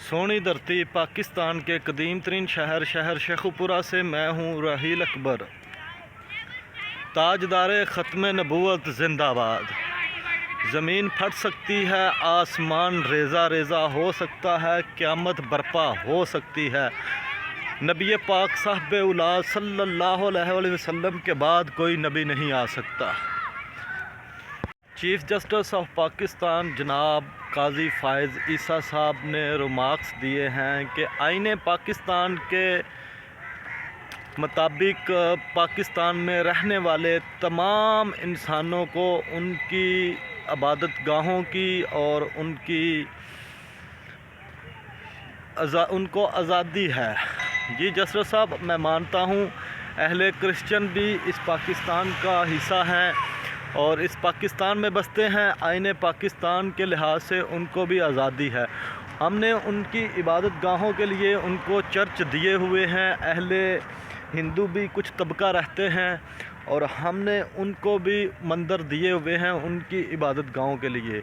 सोनी धरती पाकिस्तान के कदीम तरीन शहर शेखुपुरा से मैं हूँ राहील अकबर। ताजदार ख़त्म नबूवत जिंदाबाद। ज़मीन फट सकती है, आसमान रेज़ा रेज़ा हो सकता है, क़यामत बर्पा हो सकती है। नबी पाक साहब औलाद सल्लल्लाहु अलैहि वसल्लम के बाद कोई नबी नहीं आ सकता। चीफ़ जस्टिस ऑफ पाकिस्तान जनाब काजी फ़ाइज़ ईसा साहब ने रिमार्क्स दिए हैं कि आईने पाकिस्तान के मुताबिक पाकिस्तान में रहने वाले तमाम इंसानों को उनकी इबादत गाहों की और उनको आज़ादी है। जी जस्टिस साहब, मैं मानता हूँ अहले क्रिश्चियन भी इस पाकिस्तान का हिस्सा हैं और इस पाकिस्तान में बसते हैं। आईने पाकिस्तान के लिहाज से उनको भी आज़ादी है। हमने उनकी इबादत गाहों के लिए उनको चर्च दिए हुए हैं। अहले हिंदू भी कुछ तबका रहते हैं और हमने उनको भी मंदिर दिए हुए हैं उनकी इबादत गाहों के लिए,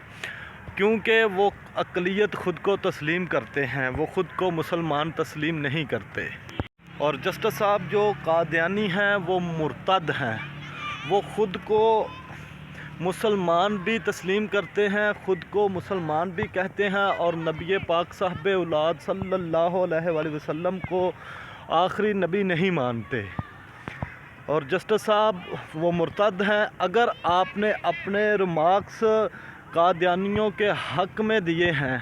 क्योंकि वो अक़लियत ख़ुद को तस्लीम करते हैं, वो ख़ुद को मुसलमान तस्लीम नहीं करते। और जस्टिस साहब जो कादियानी हैं वो मुर्तद हैं, वो ख़ुद को मुसलमान भी तस्लीम करते हैं, ख़ुद को मुसलमान भी कहते हैं और नबी पाक साहब औलाद सल्लल्लाहु अलैहि वसल्लम को आखिरी नबी नहीं मानते। और जस्टिस साहब वो मुर्तद हैं। अगर आपने अपने रिमार्क्स कादियानियों के हक़ में दिए हैं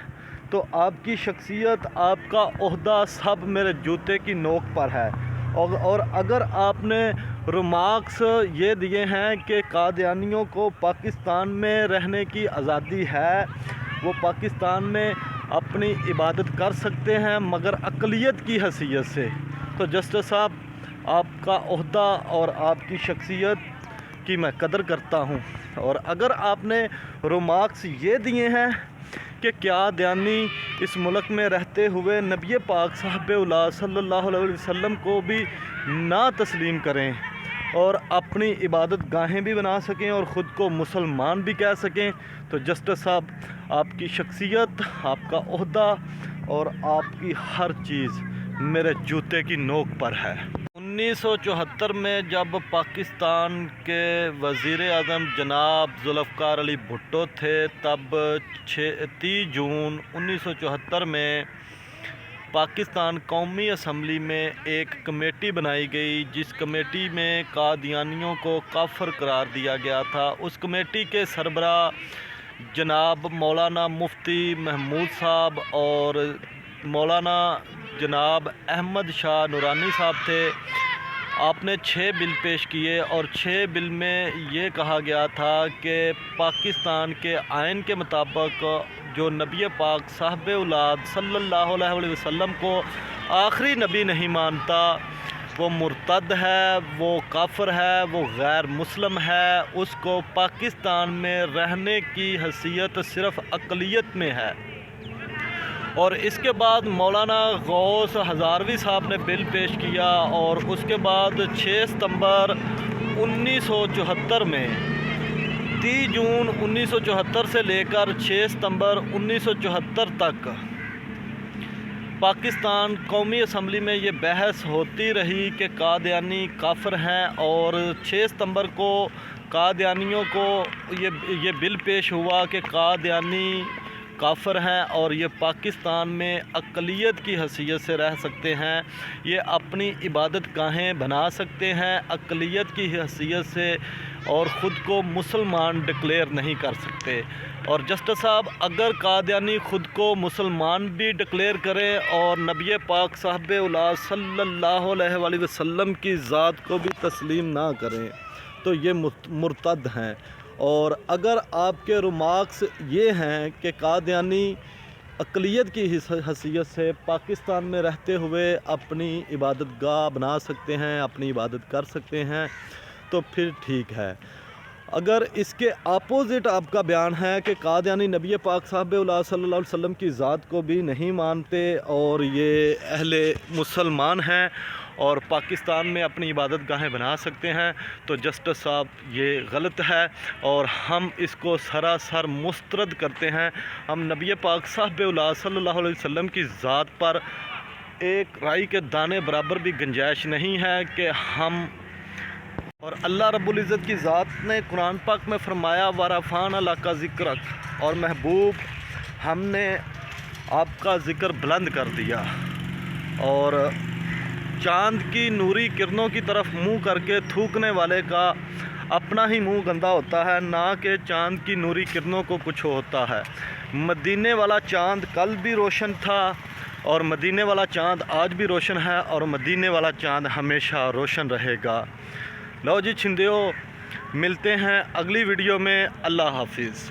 तो आपकी शख्सियत, आपका ओहदा सब मेरे जूते की नोक पर है। और अगर आपने रिमार्क्स ये दिए हैं कि कादियानियों को पाकिस्तान में रहने की आज़ादी है, वो पाकिस्तान में अपनी इबादत कर सकते हैं मगर अक़लियत की हैसियत से, तो जस्टिस साहब आपका ओहदा और आपकी शख्सियत की मैं कदर करता हूँ। और अगर आपने रिमार्क्स ये दिए हैं कि कादियानी इस मुल्क में रहते हुए नबी पाक साहब औलाद सल्लल्लाहु अलैहि वसल्लम को भी ना तस्लीम करें और अपनी इबादत गाहें भी बना सकें और ख़ुद को मुसलमान भी कह सकें, तो जस्टिस साहब आपकी शख्सियत, आपका ओहदा और आपकी हर चीज़ मेरे जूते की नोक पर है। 1974 में जब पाकिस्तान के वज़ीर आज़म जनाब ज़ुल्फ़िकार अली भुट्टो थे, तब 30 जून 1974 में पाकिस्तान कौमी असम्बली में एक कमेटी बनाई गई, जिस कमेटी में कादियानियों को काफिर करार दिया गया था। उस कमेटी के सरबरा जनाब मौलाना मुफ्ती महमूद साहब और मौलाना जनाब अहमद शाह नूरानी साहब थे। आपने 6 बिल पेश किए और 6 बिल में ये कहा गया था कि पाकिस्तान के आइन के मुताबिक जो नबी पाक साहब औलाद सल्लल्लाहु अलैहि वसल्लम को आखिरी नबी नहीं मानता, वो मुर्तद है, वो काफिर है, वो गैर मुस्लिम है, उसको पाकिस्तान में रहने की हैसियत सिर्फ़ अक़लियत में है। और इसके बाद मौलाना गौस हज़ारवी साहब ने बिल पेश किया और उसके बाद 6 सितंबर 1974 में 30 जून 1974 से लेकर 6 सितंबर 1974 तक पाकिस्तान कौमी असम्बली में ये बहस होती रही कि कादियानी काफिर हैं। और 6 सितंबर को कादियानियों को ये बिल पेश हुआ कि कादियानी काफिर हैं और ये पाकिस्तान में अक़लियत की हैसियत से रह सकते हैं, ये अपनी इबादत गाहें बना सकते हैं अक़लियत की हैसियत से और ख़ुद को मुसलमान डिक्लेयर नहीं कर सकते। और जस्टिस साहब अगर कादियानी ख़ुद को मुसलमान भी डिक्लेयर करें और नबी पाक साहब औलाद सल्लल्लाहु अलैहि वसल्लम की ज़ात को भी तस्लीम ना करें तो ये मुर्तद हैं। और अगर आपके रिमार्क्स ये हैं कि कादियानी अक़लियत की हैसियत से पाकिस्तान में रहते हुए अपनी इबादत गाह बना सकते हैं, अपनी इबादत कर सकते हैं, तो फिर ठीक है। اگر اس کے اپوزٹ آپ کا بیان ہے کہ قادیانی نبی پاک صاحب صلی اللہ علیہ وسلم کی ذات کو بھی نہیں مانتے اور یہ اہل مسلمان ہیں اور پاکستان میں اپنی عبادت گاہیں بنا سکتے ہیں، تو جسٹس صاحب یہ غلط ہے اور ہم اس کو سراسر مسترد کرتے ہیں۔ ہم نبی پاک صاحب صلی اللہ علیہ وسلم کی ذات پر ایک رائی کے دانے برابر بھی گنجائش نہیں ہے کہ ہم، اور اللہ رب العزت کی ذات نے قرآن پاک میں فرمایا وَرَفَعْنَا لَكَ ذِكْرَكَ، اور محبوب ہم نے آپ کا ذکر بلند کر دیا۔ اور چاند کی نوری کرنوں کی طرف منہ کر کے تھوکنے والے کا اپنا ہی منہ گندا ہوتا ہے، نہ کہ چاند کی نوری کرنوں کو کچھ ہوتا ہے۔ مدینے والا چاند کل بھی روشن تھا اور مدینے والا چاند آج بھی روشن ہے اور مدینے والا چاند ہمیشہ روشن رہے گا۔ لو جی چھندیو، ملتے ہیں اگلی ویڈیو میں۔ اللہ حافظ۔